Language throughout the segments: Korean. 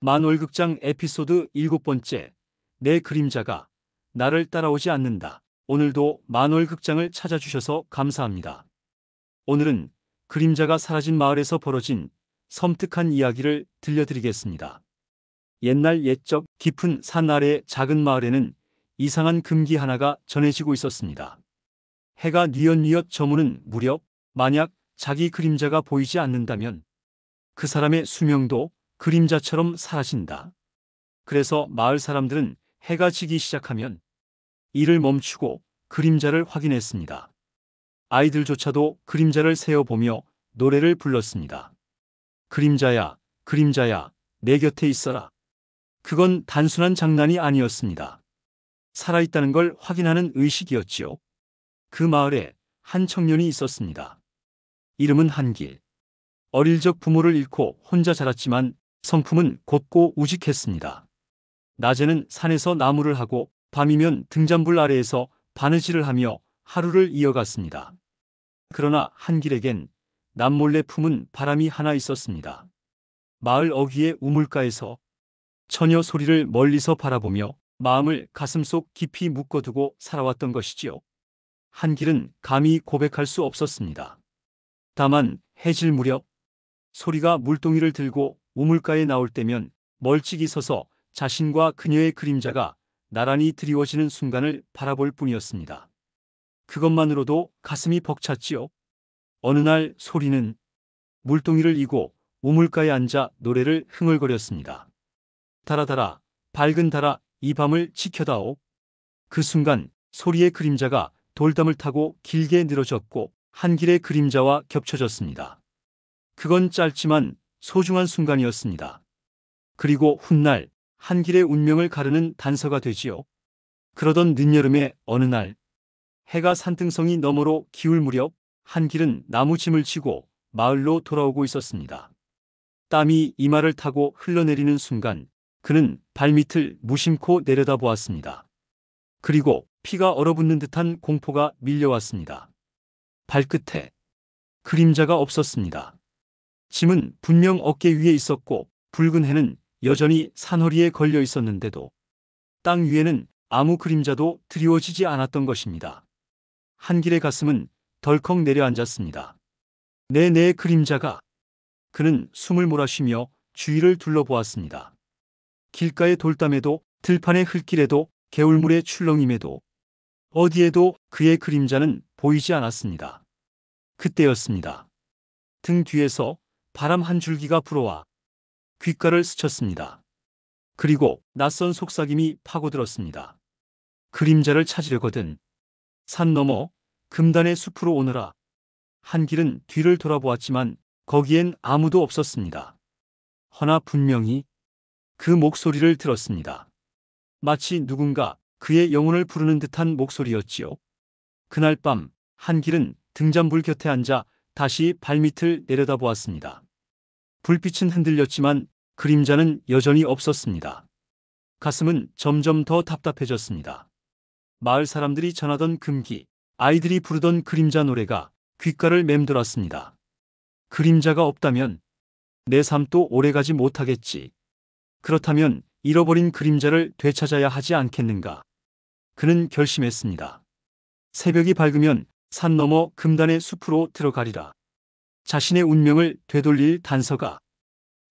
만월극장 에피소드 7번째. 내 그림자가 나를 따라오지 않는다. 오늘도 만월극장을 찾아주셔서 감사합니다. 오늘은 그림자가 사라진 마을에서 벌어진 섬뜩한 이야기를 들려드리겠습니다. 옛날 옛적 깊은 산 아래의 작은 마을에는 이상한 금기 하나가 전해지고 있었습니다. 해가 뉘엿뉘엿 저무는 무렵 만약 자기 그림자가 보이지 않는다면 그 사람의 수명도 그림자처럼 사라진다. 그래서 마을 사람들은 해가 지기 시작하면 일을 멈추고 그림자를 확인했습니다. 아이들조차도 그림자를 세어보며 노래를 불렀습니다. 그림자야, 그림자야, 내 곁에 있어라. 그건 단순한 장난이 아니었습니다. 살아있다는 걸 확인하는 의식이었지요. 그 마을에 한 청년이 있었습니다. 이름은 한길. 어릴 적 부모를 잃고 혼자 자랐지만 성품은 곱고 우직했습니다. 낮에는 산에서 나무를 하고 밤이면 등잔불 아래에서 바느질을 하며 하루를 이어갔습니다. 그러나 한길에겐 남몰래 품은 바람이 하나 있었습니다. 마을 어귀의 우물가에서 처녀 소리를 멀리서 바라보며 마음을 가슴속 깊이 묶어두고 살아왔던 것이지요. 한길은 감히 고백할 수 없었습니다. 다만 해질 무렵 소리가 물동이를 들고 우물가에 나올 때면 멀찍이 서서 자신과 그녀의 그림자가 나란히 드리워지는 순간을 바라볼 뿐이었습니다. 그것만으로도 가슴이 벅찼지요. 어느 날 소리는 물동이를 이고 우물가에 앉아 노래를 흥얼거렸습니다. 달아달아, 밝은 달아, 이 밤을 지켜다오. 그 순간 소리의 그림자가 돌담을 타고 길게 늘어졌고 한길의 그림자와 겹쳐졌습니다. 그건 짧지만 소중한 순간이었습니다. 그리고 훗날 한길의 운명을 가르는 단서가 되지요. 그러던 늦여름의 어느 날 해가 산등성이 너머로 기울 무렵 한길은 나무짐을 지고 마을로 돌아오고 있었습니다. 땀이 이마를 타고 흘러내리는 순간 그는 발밑을 무심코 내려다보았습니다. 그리고 피가 얼어붙는 듯한 공포가 밀려왔습니다. 발끝에 그림자가 없었습니다. 짐은 분명 어깨 위에 있었고 붉은 해는 여전히 산허리에 걸려 있었는데도 땅 위에는 아무 그림자도 드리워지지 않았던 것입니다. 한길의 가슴은 덜컥 내려앉았습니다. 내 그림자가. 그는 숨을 몰아쉬며 주위를 둘러보았습니다. 길가의 돌담에도 들판의 흙길에도 개울물의 출렁임에도 어디에도 그의 그림자는 보이지 않았습니다. 그때였습니다. 등 뒤에서 바람 한 줄기가 불어와 귓가를 스쳤습니다. 그리고 낯선 속삭임이 파고들었습니다. 그림자를 찾으려거든 산 너머 금단의 숲으로 오너라. 한길은 뒤를 돌아보았지만 거기엔 아무도 없었습니다. 허나 분명히 그 목소리를 들었습니다. 마치 누군가 그의 영혼을 부르는 듯한 목소리였지요. 그날 밤 한길은 등잔불 곁에 앉아 다시 발밑을 내려다보았습니다. 불빛은 흔들렸지만 그림자는 여전히 없었습니다. 가슴은 점점 더 답답해졌습니다. 마을 사람들이 전하던 금기, 아이들이 부르던 그림자 노래가 귓가를 맴돌았습니다. 그림자가 없다면 내 삶도 오래가지 못하겠지. 그렇다면 잃어버린 그림자를 되찾아야 하지 않겠는가. 그는 결심했습니다. 새벽이 밝으면 산 너머 금단의 숲으로 들어가리라. 자신의 운명을 되돌릴 단서가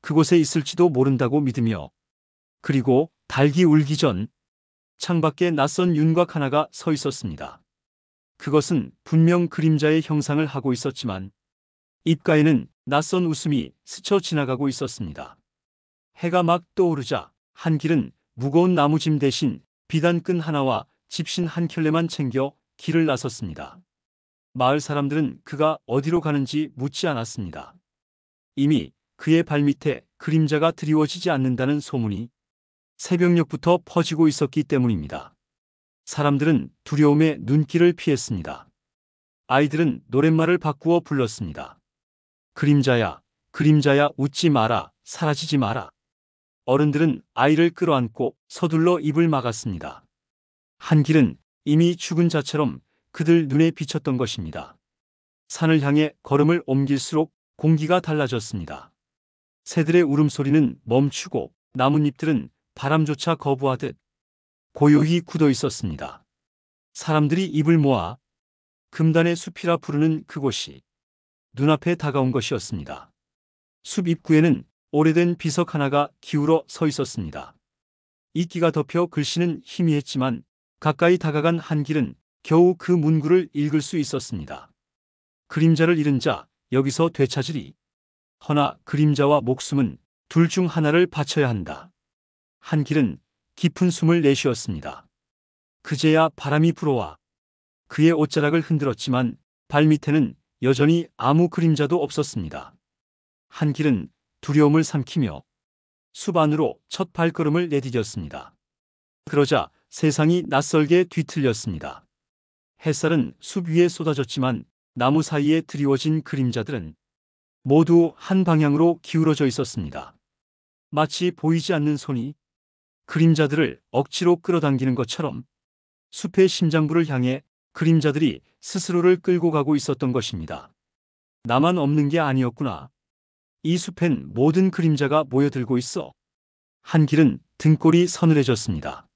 그곳에 있을지도 모른다고 믿으며. 그리고 달기 울기 전 창밖에 낯선 윤곽 하나가 서 있었습니다. 그것은 분명 그림자의 형상을 하고 있었지만 입가에는 낯선 웃음이 스쳐 지나가고 있었습니다. 해가 막 떠오르자 한길은 무거운 나무짐 대신 비단끈 하나와 집신 한 켤레만 챙겨 길을 나섰습니다. 마을 사람들은 그가 어디로 가는지 묻지 않았습니다. 이미 그의 발밑에 그림자가 드리워지지 않는다는 소문이 새벽녘부터 퍼지고 있었기 때문입니다. 사람들은 두려움에 눈길을 피했습니다. 아이들은 노랫말을 바꾸어 불렀습니다. 그림자야, 그림자야, 웃지 마라, 사라지지 마라. 어른들은 아이를 끌어안고 서둘러 입을 막았습니다. 한길은 이미 죽은 자처럼 그들 눈에 비쳤던 것입니다. 산을 향해 걸음을 옮길수록 공기가 달라졌습니다. 새들의 울음소리는 멈추고 나뭇잎들은 바람조차 거부하듯 고요히 굳어 있었습니다. 사람들이 입을 모아 금단의 숲이라 부르는 그곳이 눈앞에 다가온 것이었습니다. 숲 입구에는 오래된 비석 하나가 기울어 서 있었습니다. 이끼가 덮여 글씨는 희미했지만 가까이 다가간 한길은 겨우 그 문구를 읽을 수 있었습니다. 그림자를 잃은 자 여기서 되찾으리. 허나 그림자와 목숨은 둘 중 하나를 바쳐야 한다. 한길은 깊은 숨을 내쉬었습니다. 그제야 바람이 불어와 그의 옷자락을 흔들었지만 발밑에는 여전히 아무 그림자도 없었습니다. 한길은 두려움을 삼키며 숲 안으로 첫 발걸음을 내디뎠습니다. 그러자 세상이 낯설게 뒤틀렸습니다. 햇살은 숲 위에 쏟아졌지만 나무 사이에 드리워진 그림자들은 모두 한 방향으로 기울어져 있었습니다. 마치 보이지 않는 손이 그림자들을 억지로 끌어당기는 것처럼 숲의 심장부를 향해 그림자들이 스스로를 끌고 가고 있었던 것입니다. 나만 없는 게 아니었구나. 이 숲엔 모든 그림자가 모여들고 있어. 한길은 등골이 서늘해졌습니다.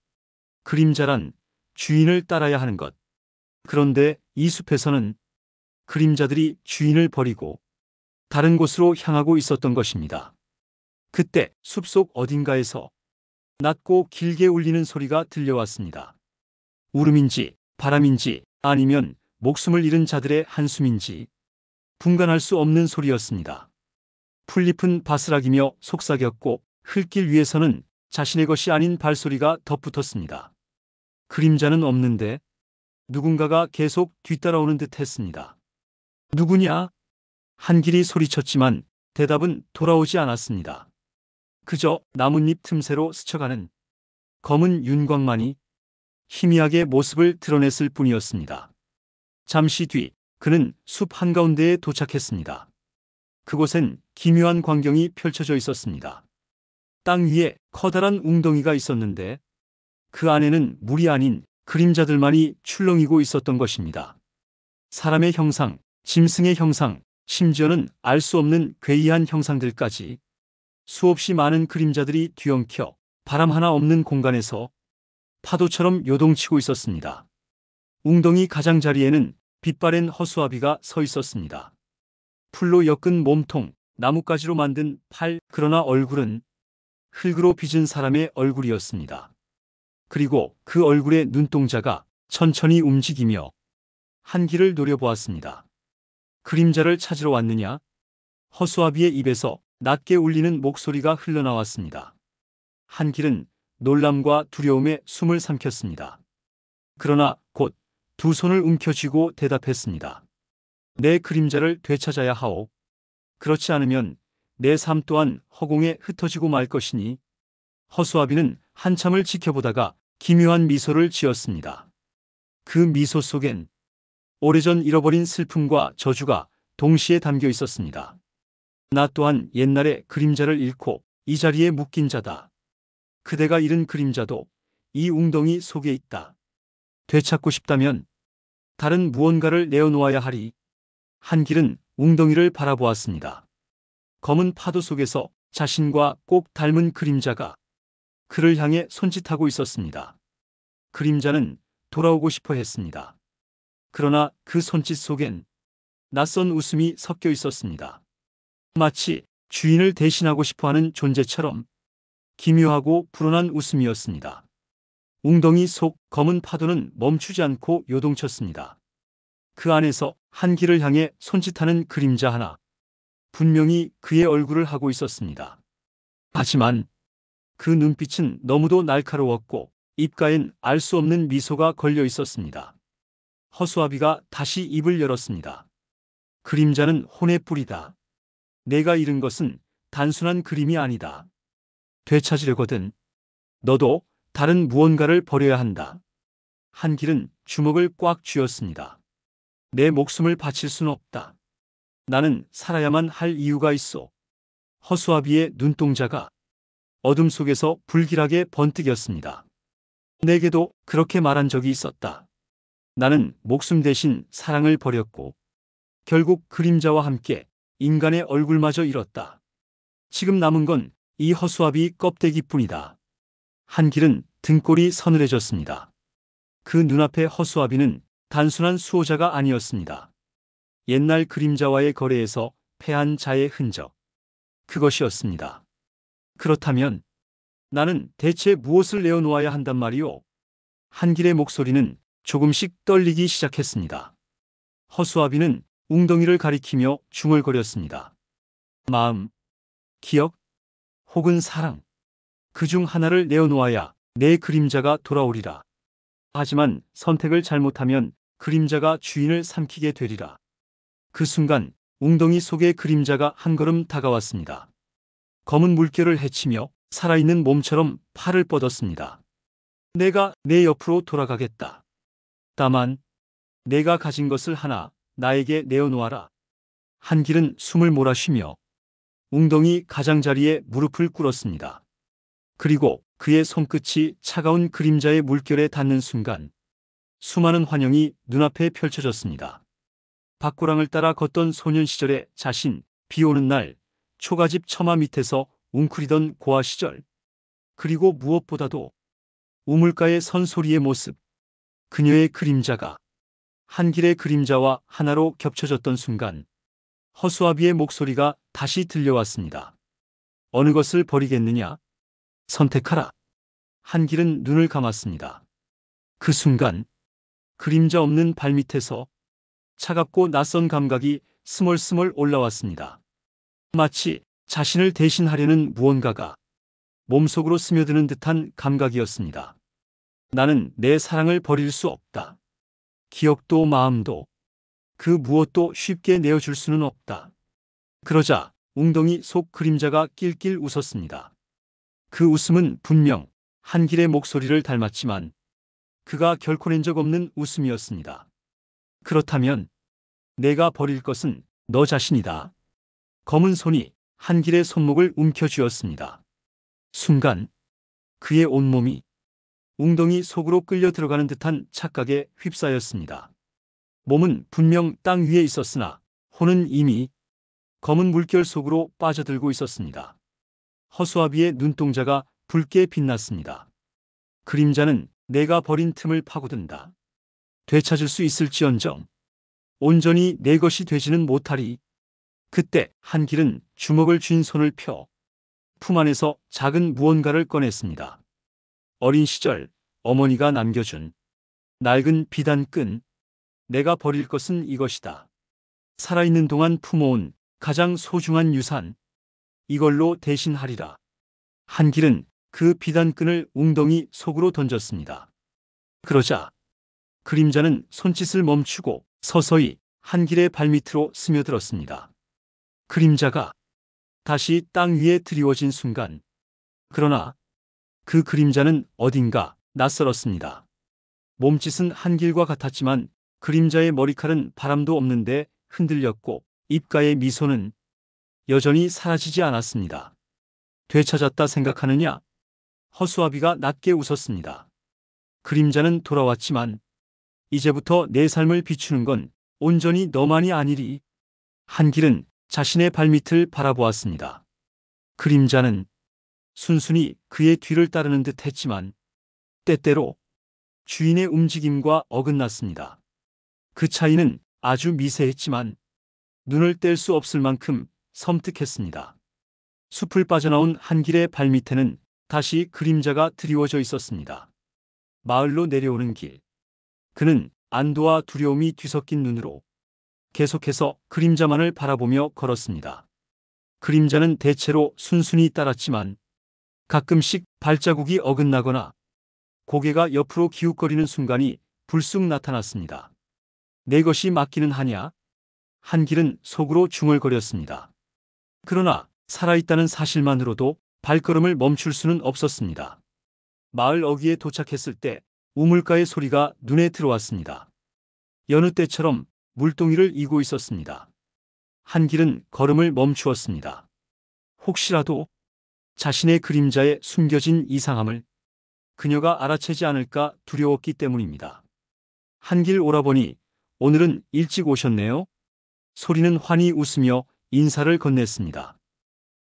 그림자란 주인을 따라야 하는 것. 그런데 이 숲에서는 그림자들이 주인을 버리고 다른 곳으로 향하고 있었던 것입니다. 그때 숲속 어딘가에서 낮고 길게 울리는 소리가 들려왔습니다. 울음인지 바람인지 아니면 목숨을 잃은 자들의 한숨인지 분간할 수 없는 소리였습니다. 풀잎은 바스락이며 속삭였고 흙길 위에서는 자신의 것이 아닌 발소리가 덧붙었습니다. 그림자는 없는데 누군가가 계속 뒤따라오는 듯 했습니다. 누구냐? 한길이 소리쳤지만 대답은 돌아오지 않았습니다. 그저 나뭇잎 틈새로 스쳐가는 검은 윤광만이 희미하게 모습을 드러냈을 뿐이었습니다. 잠시 뒤 그는 숲 한가운데에 도착했습니다. 그곳엔 기묘한 광경이 펼쳐져 있었습니다. 땅 위에 커다란 웅덩이가 있었는데 그 안에는 물이 아닌 그림자들만이 출렁이고 있었던 것입니다. 사람의 형상, 짐승의 형상, 심지어는 알 수 없는 괴이한 형상들까지 수없이 많은 그림자들이 뒤엉켜 바람 하나 없는 공간에서 파도처럼 요동치고 있었습니다. 웅덩이 가장자리에는 빛바랜 허수아비가 서 있었습니다. 풀로 엮은 몸통, 나뭇가지로 만든 팔, 그러나 얼굴은 흙으로 빚은 사람의 얼굴이었습니다. 그리고 그 얼굴의 눈동자가 천천히 움직이며 한길을 노려보았습니다. 그림자를 찾으러 왔느냐? 허수아비의 입에서 낮게 울리는 목소리가 흘러나왔습니다. 한길은 놀람과 두려움에 숨을 삼켰습니다. 그러나 곧 두 손을 움켜쥐고 대답했습니다. 내 그림자를 되찾아야 하오. 그렇지 않으면 내 삶 또한 허공에 흩어지고 말 것이니. 허수아비는 한참을 지켜보다가 기묘한 미소를 지었습니다. 그 미소 속엔 오래전 잃어버린 슬픔과 저주가 동시에 담겨 있었습니다. 나 또한 옛날에 그림자를 잃고 이 자리에 묶인 자다. 그대가 잃은 그림자도 이 웅덩이 속에 있다. 되찾고 싶다면 다른 무언가를 내어놓아야 하리. 한길은 웅덩이를 바라보았습니다. 검은 파도 속에서 자신과 꼭 닮은 그림자가 그를 향해 손짓하고 있었습니다. 그림자는 돌아오고 싶어 했습니다. 그러나 그 손짓 속엔 낯선 웃음이 섞여 있었습니다. 마치 주인을 대신하고 싶어하는 존재처럼 기묘하고 불온한 웃음이었습니다. 웅덩이 속 검은 파도는 멈추지 않고 요동쳤습니다. 그 안에서 한길을 향해 손짓하는 그림자 하나, 분명히 그의 얼굴을 하고 있었습니다. 하지만 그 눈빛은 너무도 날카로웠고 입가엔 알 수 없는 미소가 걸려 있었습니다. 허수아비가 다시 입을 열었습니다. 그림자는 혼의 뿌리다. 내가 잃은 것은 단순한 그림이 아니다. 되찾으려거든 너도 다른 무언가를 버려야 한다. 한길은 주먹을 꽉 쥐었습니다. 내 목숨을 바칠 수는 없다. 나는 살아야만 할 이유가 있어. 허수아비의 눈동자가 어둠 속에서 불길하게 번뜩였습니다. 내게도 그렇게 말한 적이 있었다. 나는 목숨 대신 사랑을 버렸고 결국 그림자와 함께 인간의 얼굴마저 잃었다. 지금 남은 건 이 허수아비 껍데기뿐이다. 한길은 등골이 서늘해졌습니다. 그 눈앞의 허수아비는 단순한 수호자가 아니었습니다. 옛날 그림자와의 거래에서 패한 자의 흔적. 그것이었습니다. 그렇다면 나는 대체 무엇을 내어놓아야 한단 말이오? 한길의 목소리는 조금씩 떨리기 시작했습니다. 허수아비는 웅덩이를 가리키며 중얼거렸습니다. 마음, 기억, 혹은 사랑. 그 중 하나를 내어놓아야 내 그림자가 돌아오리라. 하지만 선택을 잘못하면 그림자가 주인을 삼키게 되리라. 그 순간 웅덩이 속의 그림자가 한 걸음 다가왔습니다. 검은 물결을 헤치며 살아있는 몸처럼 팔을 뻗었습니다. 내가 내 옆으로 돌아가겠다. 다만 내가 가진 것을 하나 나에게 내어놓아라. 한길은 숨을 몰아쉬며 웅덩이 가장자리에 무릎을 꿇었습니다. 그리고 그의 손끝이 차가운 그림자의 물결에 닿는 순간 수많은 환영이 눈앞에 펼쳐졌습니다. 밭고랑을 따라 걷던 소년 시절의 자신, 비 오는 날, 초가집 처마 밑에서 웅크리던 고아 시절, 그리고 무엇보다도 우물가에 선 소리의 모습, 그녀의 그림자가 한길의 그림자와 하나로 겹쳐졌던 순간 허수아비의 목소리가 다시 들려왔습니다. 어느 것을 버리겠느냐? 선택하라. 한길은 눈을 감았습니다. 그 순간 그림자 없는 발밑에서 차갑고 낯선 감각이 스멀스멀 올라왔습니다. 마치 자신을 대신하려는 무언가가 몸속으로 스며드는 듯한 감각이었습니다. 나는 내 사랑을 버릴 수 없다. 기억도 마음도 그 무엇도 쉽게 내어줄 수는 없다. 그러자 웅덩이 속 그림자가 낄낄 웃었습니다. 그 웃음은 분명 한길의 목소리를 닮았지만 그가 결코 낸 적 없는 웃음이었습니다. 그렇다면 내가 버릴 것은 너 자신이다. 검은 손이 한길의 손목을 움켜쥐었습니다. 순간 그의 온몸이 웅덩이 속으로 끌려 들어가는 듯한 착각에 휩싸였습니다. 몸은 분명 땅 위에 있었으나 혼은 이미 검은 물결 속으로 빠져들고 있었습니다. 허수아비의 눈동자가 붉게 빛났습니다. 그림자는 내가 버린 틈을 파고든다. 되찾을 수 있을지언정 온전히 내 것이 되지는 못하리. 그때 한길은 주먹을 쥔 손을 펴 품 안에서 작은 무언가를 꺼냈습니다. 어린 시절 어머니가 남겨준 낡은 비단끈. 내가 버릴 것은 이것이다. 살아있는 동안 품어온 가장 소중한 유산. 이걸로 대신하리라. 한길은 그 비단끈을 웅덩이 속으로 던졌습니다. 그러자 그림자는 손짓을 멈추고 서서히 한길의 발밑으로 스며들었습니다. 그림자가 다시 땅 위에 드리워진 순간, 그러나 그 그림자는 어딘가 낯설었습니다. 몸짓은 한길과 같았지만 그림자의 머리칼은 바람도 없는데 흔들렸고 입가의 미소는 여전히 사라지지 않았습니다. 되찾았다 생각하느냐? 허수아비가 낮게 웃었습니다. 그림자는 돌아왔지만 이제부터 내 삶을 비추는 건 온전히 너만이 아니리. 한길은 자신의 발밑을 바라보았습니다. 그림자는 순순히 그의 뒤를 따르는 듯 했지만 때때로 주인의 움직임과 어긋났습니다. 그 차이는 아주 미세했지만 눈을 뗄 수 없을 만큼 섬뜩했습니다. 숲을 빠져나온 한길의 발밑에는 다시 그림자가 드리워져 있었습니다. 마을로 내려오는 길. 그는 안도와 두려움이 뒤섞인 눈으로 계속해서 그림자만을 바라보며 걸었습니다. 그림자는 대체로 순순히 따랐지만 가끔씩 발자국이 어긋나거나 고개가 옆으로 기웃거리는 순간이 불쑥 나타났습니다. 내 것이 맞기는 하냐? 한길은 속으로 중얼거렸습니다. 그러나 살아있다는 사실만으로도 발걸음을 멈출 수는 없었습니다. 마을 어귀에 도착했을 때 우물가의 소리가 눈에 들어왔습니다. 여느 때처럼 물동이를 이고 있었습니다. 한길은 걸음을 멈추었습니다. 혹시라도 자신의 그림자에 숨겨진 이상함을 그녀가 알아채지 않을까 두려웠기 때문입니다. 한길 오라버니, 오늘은 일찍 오셨네요. 소리는 환히 웃으며 인사를 건넸습니다.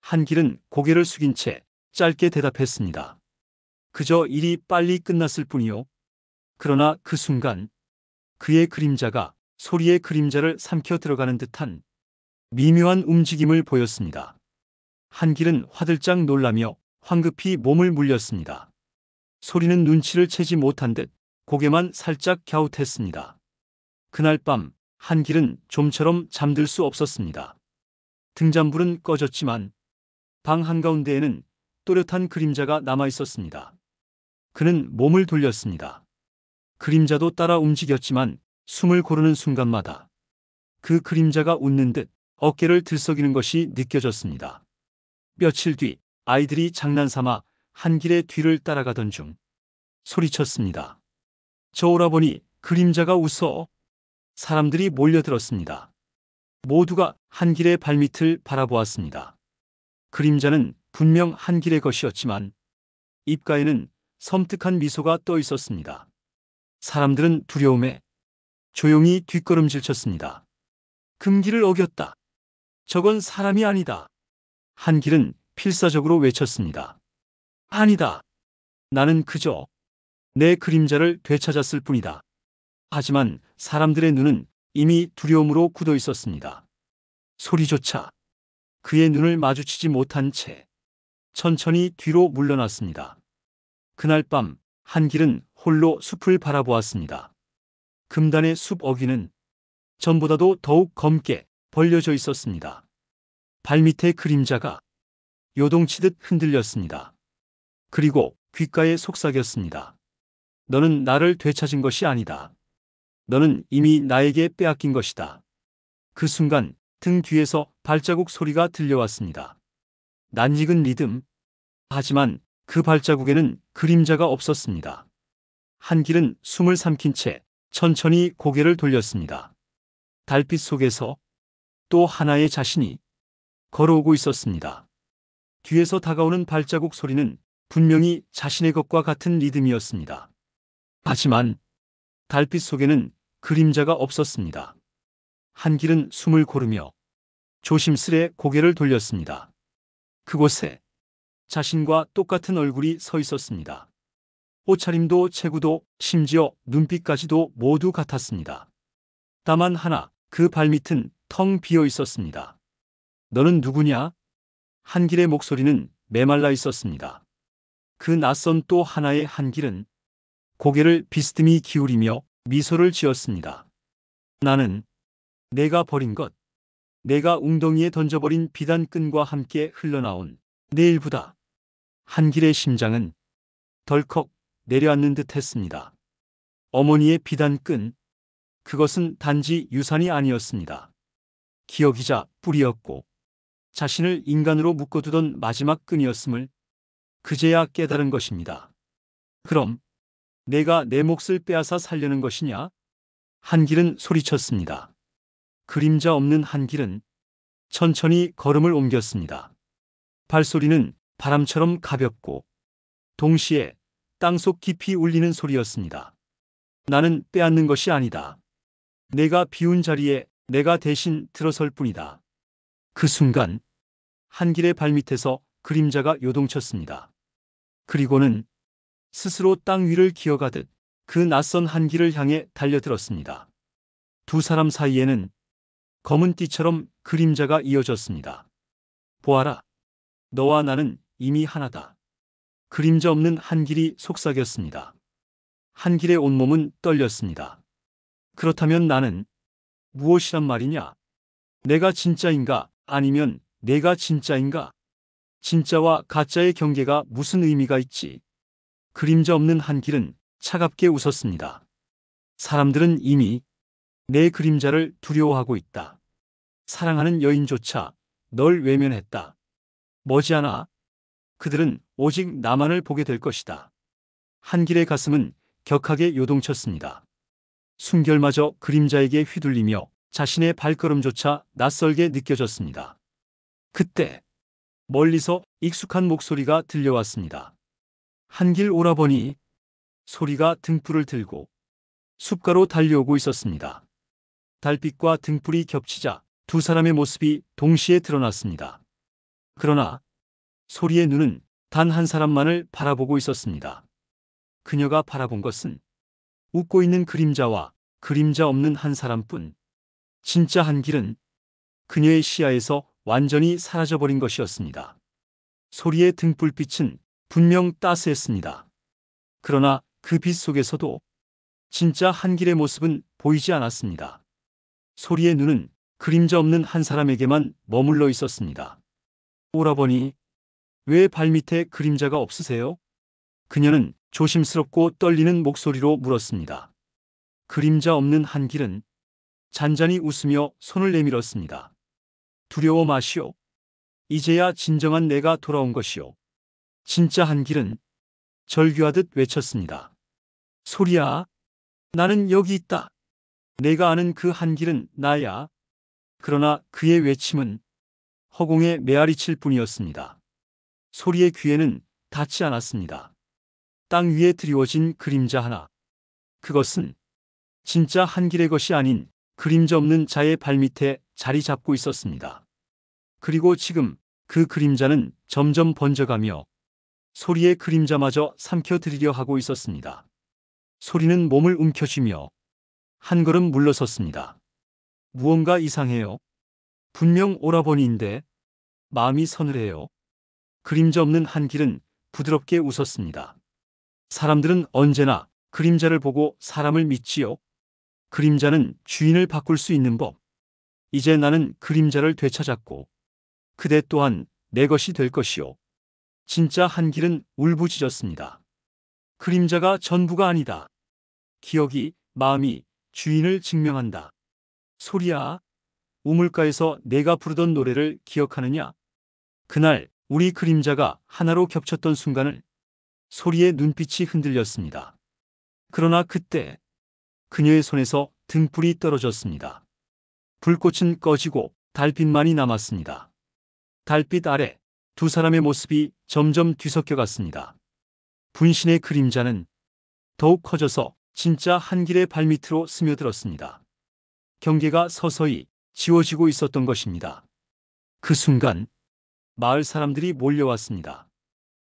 한길은 고개를 숙인 채 짧게 대답했습니다. 그저 일이 빨리 끝났을 뿐이요. 그러나 그 순간 그의 그림자가 소리의 그림자를 삼켜 들어가는 듯한 미묘한 움직임을 보였습니다. 한길은 화들짝 놀라며 황급히 몸을 물렸습니다. 소리는 눈치를 채지 못한 듯 고개만 살짝 갸웃했습니다. 그날 밤 한길은 좀처럼 잠들 수 없었습니다. 등잔불은 꺼졌지만 방 한가운데에는 또렷한 그림자가 남아 있었습니다. 그는 몸을 돌렸습니다. 그림자도 따라 움직였지만 숨을 고르는 순간마다 그 그림자가 웃는 듯 어깨를 들썩이는 것이 느껴졌습니다. 며칠 뒤 아이들이 장난삼아 한길의 뒤를 따라가던 중 소리쳤습니다. 저 오라버니, 그림자가 웃어. 사람들이 몰려들었습니다. 모두가 한길의 발밑을 바라보았습니다. 그림자는 분명 한길의 것이었지만 입가에는 섬뜩한 미소가 떠 있었습니다. 사람들은 두려움에 조용히 뒷걸음질 쳤습니다. 금기를 어겼다. 저건 사람이 아니다. 한길은 필사적으로 외쳤습니다. 아니다. 나는 그저 내 그림자를 되찾았을 뿐이다. 하지만 사람들의 눈은 이미 두려움으로 굳어 있었습니다. 소리조차 그의 눈을 마주치지 못한 채 천천히 뒤로 물러났습니다. 그날 밤 한길은 홀로 숲을 바라보았습니다. 금단의 숲 어귀는 전보다도 더욱 검게 벌려져 있었습니다. 발밑의 그림자가 요동치듯 흔들렸습니다. 그리고 귓가에 속삭였습니다. 너는 나를 되찾은 것이 아니다. 너는 이미 나에게 빼앗긴 것이다. 그 순간 등 뒤에서 발자국 소리가 들려왔습니다. 낯익은 리듬. 하지만 그 발자국에는 그림자가 없었습니다. 한길은 숨을 삼킨 채 천천히 고개를 돌렸습니다. 달빛 속에서 또 하나의 자신이 걸어오고 있었습니다. 뒤에서 다가오는 발자국 소리는 분명히 자신의 것과 같은 리듬이었습니다. 하지만 달빛 속에는 그림자가 없었습니다. 한길은 숨을 고르며 조심스레 고개를 돌렸습니다. 그곳에 자신과 똑같은 얼굴이 서 있었습니다. 옷차림도 체구도 심지어 눈빛까지도 모두 같았습니다. 다만 하나, 그 발밑은 텅 비어 있었습니다. 너는 누구냐? 한길의 목소리는 메말라 있었습니다. 그 낯선 또 하나의 한길은 고개를 비스듬히 기울이며 미소를 지었습니다. 나는 내가 버린 것, 내가 웅덩이에 던져버린 비단끈과 함께 흘러나온 내 일부다. 한길의 심장은 덜컥 내려앉는 듯 했습니다. 어머니의 비단끈, 그것은 단지 유산이 아니었습니다. 기억이자 뿌리였고 자신을 인간으로 묶어두던 마지막 끈이었음을 그제야 깨달은 것입니다. 그럼 내가 내 몫을 빼앗아 살려는 것이냐? 한길은 소리쳤습니다. 그림자 없는 한길은 천천히 걸음을 옮겼습니다. 발소리는 바람처럼 가볍고 동시에 땅속 깊이 울리는 소리였습니다. 나는 빼앗는 것이 아니다. 내가 비운 자리에 내가 대신 들어설 뿐이다. 그 순간 한길의 발밑에서 그림자가 요동쳤습니다. 그리고는 스스로 땅 위를 기어가듯 그 낯선 한길을 향해 달려들었습니다. 두 사람 사이에는 검은 띠처럼 그림자가 이어졌습니다. 보아라. 너와 나는 이미 하나다. 그림자 없는 한길이 속삭였습니다. 한길의 온몸은 떨렸습니다. 그렇다면 나는 무엇이란 말이냐? 내가 진짜인가? 아니면 내가 진짜인가? 진짜와 가짜의 경계가 무슨 의미가 있지? 그림자 없는 한길은 차갑게 웃었습니다. 사람들은 이미 내 그림자를 두려워하고 있다. 사랑하는 여인조차 널 외면했다. 머지않아 그들은 오직 나만을 보게 될 것이다. 한길의 가슴은 격하게 요동쳤습니다. 숨결마저 그림자에게 휘둘리며 자신의 발걸음조차 낯설게 느껴졌습니다. 그때 멀리서 익숙한 목소리가 들려왔습니다. 한길 오라버니. 소리가 등불을 들고 숲가로 달려오고 있었습니다. 달빛과 등불이 겹치자 두 사람의 모습이 동시에 드러났습니다. 그러나 소리의 눈은 단 한 사람만을 바라보고 있었습니다. 그녀가 바라본 것은 웃고 있는 그림자와 그림자 없는 한 사람뿐. 진짜 한길은 그녀의 시야에서 완전히 사라져버린 것이었습니다. 소리의 등불빛은 분명 따스했습니다. 그러나 그 빛 속에서도 진짜 한길의 모습은 보이지 않았습니다. 소리의 눈은 그림자 없는 한 사람에게만 머물러 있었습니다. 오라버니, 왜 발밑에 그림자가 없으세요? 그녀는 조심스럽고 떨리는 목소리로 물었습니다. 그림자 없는 한길은 잔잔히 웃으며 손을 내밀었습니다. 두려워 마시오. 이제야 진정한 내가 돌아온 것이오. 진짜 한길은 절규하듯 외쳤습니다. 소리야, 나는 여기 있다. 내가 아는 그 한길은 나야. 그러나 그의 외침은 허공에 메아리칠 뿐이었습니다. 소리의 귀에는 닿지 않았습니다. 땅 위에 드리워진 그림자 하나. 그것은 진짜 한길의 것이 아닌 그림자 없는 자의 발밑에 자리 잡고 있었습니다. 그리고 지금 그 그림자는 점점 번져가며 소리의 그림자마저 삼켜들이려 하고 있었습니다. 소리는 몸을 움켜쥐며 한 걸음 물러섰습니다. 무언가 이상해요. 분명 오라버니인데 마음이 서늘해요. 그림자 없는 한길은 부드럽게 웃었습니다. 사람들은 언제나 그림자를 보고 사람을 믿지요. 그림자는 주인을 바꿀 수 있는 법. 이제 나는 그림자를 되찾았고 그대 또한 내 것이 될 것이요. 진짜 한길은 울부짖었습니다. 그림자가 전부가 아니다. 기억이, 마음이 주인을 증명한다. 소리야, 우물가에서 내가 부르던 노래를 기억하느냐? 그날 우리 그림자가 하나로 겹쳤던 순간을 소리의 눈빛이 흔들렸습니다. 그러나 그때 그녀의 손에서 등불이 떨어졌습니다. 불꽃은 꺼지고 달빛만이 남았습니다. 달빛 아래 두 사람의 모습이 점점 뒤섞여 갔습니다. 분신의 그림자는 더욱 커져서 진짜 한길의 발밑으로 스며들었습니다. 경계가 서서히 지워지고 있었던 것입니다. 그 순간 마을 사람들이 몰려왔습니다.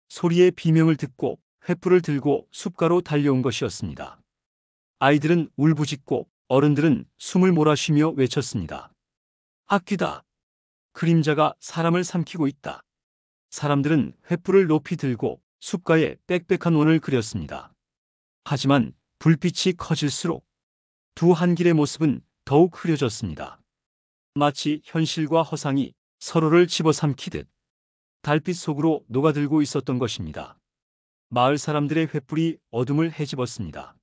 소리의 비명을 듣고 횃불을 들고 숲가로 달려온 것이었습니다. 아이들은 울부짖고 어른들은 숨을 몰아쉬며 외쳤습니다. 악귀다. 그림자가 사람을 삼키고 있다. 사람들은 횃불을 높이 들고 숲가에 빽빽한 원을 그렸습니다. 하지만 불빛이 커질수록 두 한길의 모습은 더욱 흐려졌습니다. 마치 현실과 허상이 서로를 집어삼키듯 달빛 속으로 녹아들고 있었던 것입니다. 마을 사람들의 횃불이 어둠을 헤집었습니다.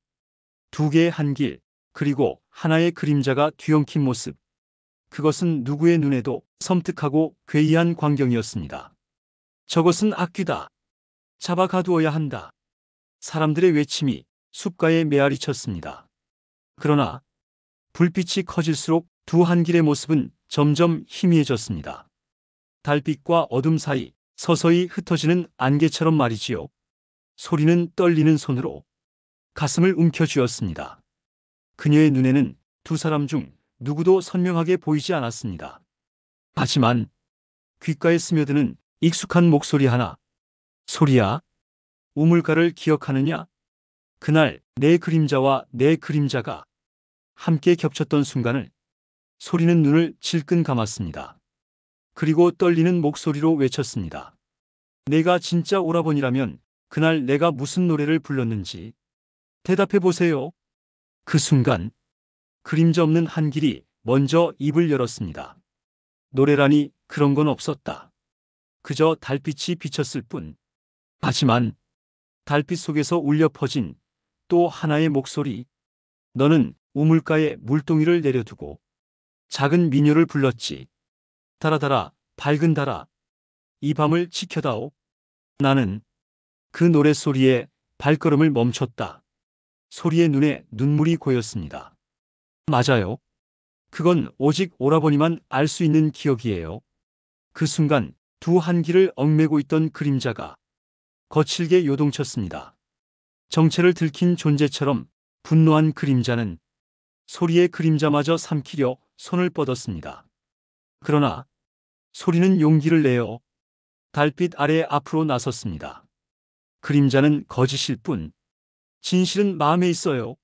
두 개의 한길, 그리고 하나의 그림자가 뒤엉킨 모습. 그것은 누구의 눈에도 섬뜩하고 괴이한 광경이었습니다. 저것은 악귀다. 잡아 가두어야 한다. 사람들의 외침이 숲가에 메아리쳤습니다. 그러나 불빛이 커질수록 두 한길의 모습은 점점 희미해졌습니다. 달빛과 어둠 사이 서서히 흩어지는 안개처럼 말이지요. 소리는 떨리는 손으로 가슴을 움켜쥐었습니다. 그녀의 눈에는 두 사람 중 누구도 선명하게 보이지 않았습니다. 하지만 귓가에 스며드는 익숙한 목소리 하나. 소리야, 우물가를 기억하느냐? 그날 내 그림자와 내 그림자가 함께 겹쳤던 순간을. 소리는 눈을 질끈 감았습니다. 그리고 떨리는 목소리로 외쳤습니다. 내가 진짜 오라버니라면 그날 내가 무슨 노래를 불렀는지 대답해 보세요. 그 순간 그림자 없는 한길이 먼저 입을 열었습니다. 노래라니 그런 건 없었다. 그저 달빛이 비쳤을 뿐. 하지만 달빛 속에서 울려 퍼진 또 하나의 목소리. 너는 우물가에 물동이를 내려두고 작은 미녀를 불렀지. 달아달아, 밝은 달아. 이 밤을 지켜다오. 나는 그 노랫소리에 발걸음을 멈췄다. 소리의 눈에 눈물이 고였습니다. 맞아요. 그건 오직 오라버니만 알 수 있는 기억이에요. 그 순간 두 한길을 얽매고 있던 그림자가 거칠게 요동쳤습니다. 정체를 들킨 존재처럼 분노한 그림자는 소리의 그림자마저 삼키려 손을 뻗었습니다. 그러나 소리는 용기를 내어 달빛 아래 앞으로 나섰습니다. 그림자는 거짓일 뿐 진실은 마음에 있어요.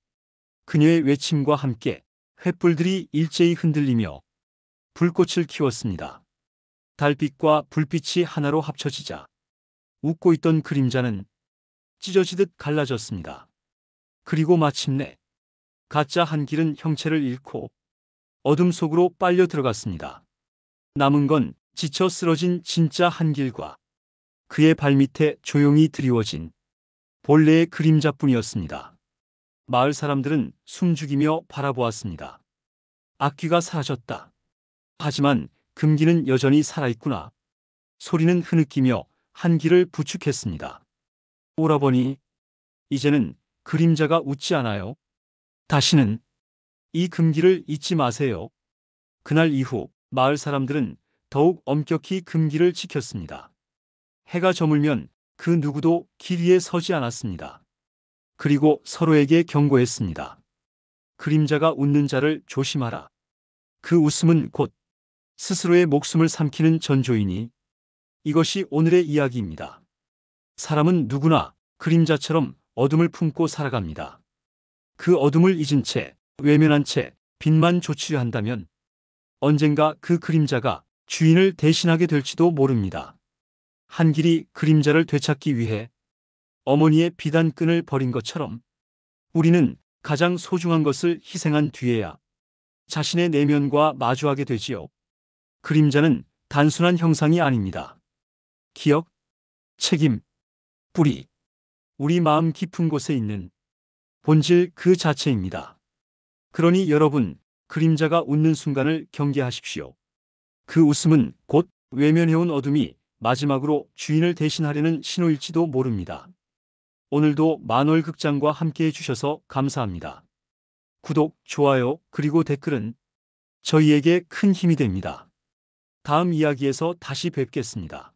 그녀의 외침과 함께 횃불들이 일제히 흔들리며 불꽃을 키웠습니다. 달빛과 불빛이 하나로 합쳐지자 웃고 있던 그림자는 찢어지듯 갈라졌습니다. 그리고 마침내 가짜 한길은 형체를 잃고 어둠 속으로 빨려 들어갔습니다. 남은 건 지쳐 쓰러진 진짜 한길과 그의 발밑에 조용히 드리워진 본래의 그림자뿐이었습니다. 마을 사람들은 숨죽이며 바라보았습니다. 악귀가 사라졌다. 하지만 금기는 여전히 살아있구나. 소리는 흐느끼며 한길을 부축했습니다. 오라버니, 이제는 그림자가 웃지 않아요. 다시는 이 금기를 잊지 마세요. 그날 이후 마을 사람들은 더욱 엄격히 금기를 지켰습니다. 해가 저물면 그 누구도 길 위에 서지 않았습니다. 그리고 서로에게 경고했습니다. 그림자가 웃는 자를 조심하라. 그 웃음은 곧 스스로의 목숨을 삼키는 전조이니. 이것이 오늘의 이야기입니다. 사람은 누구나 그림자처럼 어둠을 품고 살아갑니다. 그 어둠을 잊은 채, 외면한 채 빛만 좇으려 한다면 언젠가 그 그림자가 주인을 대신하게 될지도 모릅니다. 한길이 그림자를 되찾기 위해 어머니의 비단끈을 버린 것처럼 우리는 가장 소중한 것을 희생한 뒤에야 자신의 내면과 마주하게 되지요. 그림자는 단순한 형상이 아닙니다. 기억, 책임, 뿌리, 우리 마음 깊은 곳에 있는 본질 그 자체입니다. 그러니 여러분, 그림자가 웃는 순간을 경계하십시오. 그 웃음은 곧 외면해온 어둠이 마지막으로 주인을 대신하려는 신호일지도 모릅니다. 오늘도 만월극장과 함께 해주셔서 감사합니다. 구독, 좋아요, 그리고 댓글은 저희에게 큰 힘이 됩니다. 다음 이야기에서 다시 뵙겠습니다.